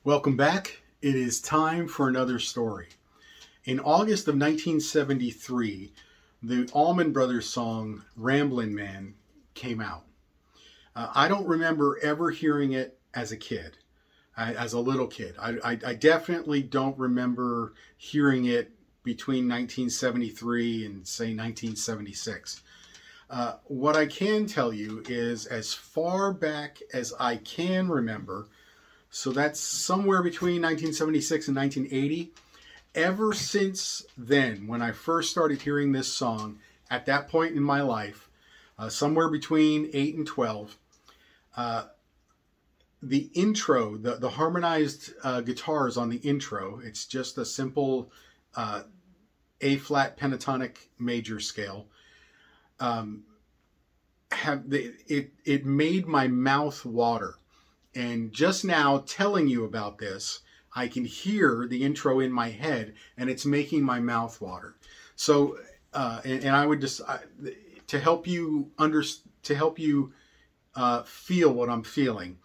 Welcome back. It is time for another story. In August of 1973, the Allman Brothers song Ramblin' Man came out. I don't remember ever hearing it as a kid, as a little kid. I definitely don't remember hearing it between 1973 and say 1976. What I can tell you is as far back as I can remember, so that's somewhere between 1976 and 1980. Ever since then, when I first started hearing this song, at that point in my life, somewhere between 8 and 12, the intro, the harmonized guitars on the intro, it's just a simple A-flat pentatonic major scale, it made my mouth water. And just now telling you about this, I can hear the intro in my head, and it's making my mouth water. So, and I would just to help you feel what I'm feeling.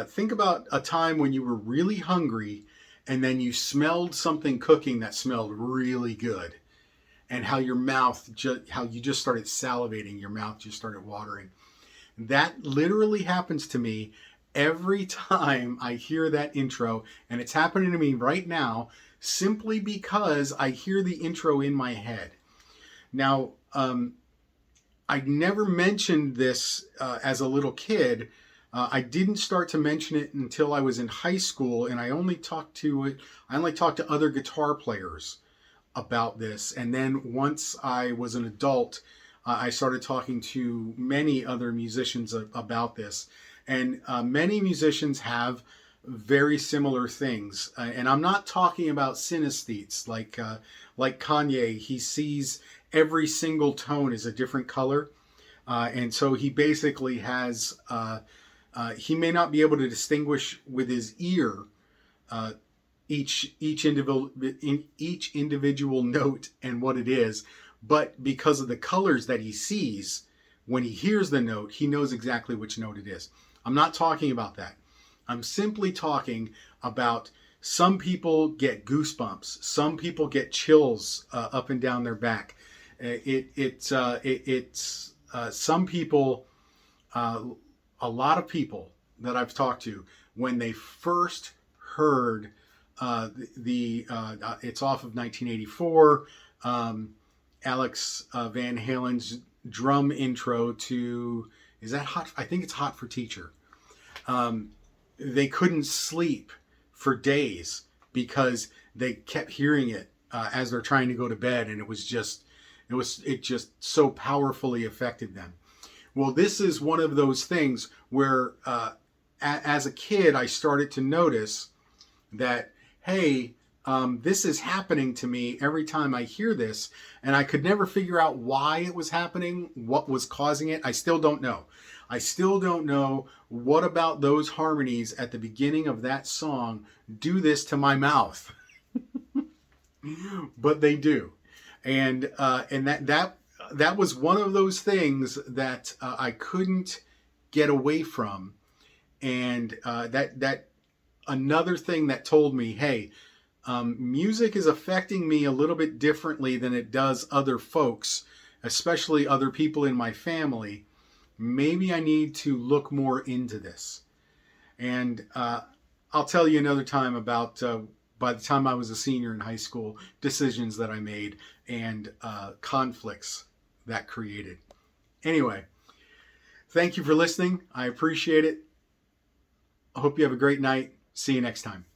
Think about a time when you were really hungry, and then you smelled something cooking that smelled really good, and how your mouth how you just started salivating, your mouth just started watering. That literally happens to me every time I hear that intro, and it's happening to me right now simply because I hear the intro in my head. Now, I never mentioned this as a little kid. I didn't start to mention it until I was in high school, and I only talked to other guitar players about this. And then once I was an adult, I started talking to many other musicians about this. And many musicians have very similar things. And I'm not talking about synesthetes like Kanye. He sees every single tone as a different color. And so he basically has, he may not be able to distinguish with his ear each individual note and what it is. But because of the colors that he sees, when he hears the note, he knows exactly which note it is. I'm not talking about that. I'm simply talking about some people get goosebumps. Some people get chills up and down their back. Some people, a lot of people that I've talked to, when they first heard it's off of 1984, Alex Van Halen's drum intro to, is that Hot? I think it's Hot for Teacher. They couldn't sleep for days because they kept hearing it as they're trying to go to bed, and it just so powerfully affected them. Well, this is one of those things where, as a kid, I started to notice that, hey, this is happening to me every time I hear this, and I could never figure out why it was happening, what was causing it. I still don't know. I still don't know what about those harmonies at the beginning of that song do this to my mouth. But they do. And that was one of those things that I couldn't get away from. And that another thing that told me, hey, music is affecting me a little bit differently than it does other folks, especially other people in my family. Maybe I need to look more into this. And I'll tell you another time about, by the time I was a senior in high school, decisions that I made and conflicts that created. Anyway, thank you for listening. I appreciate it. I hope you have a great night. See you next time.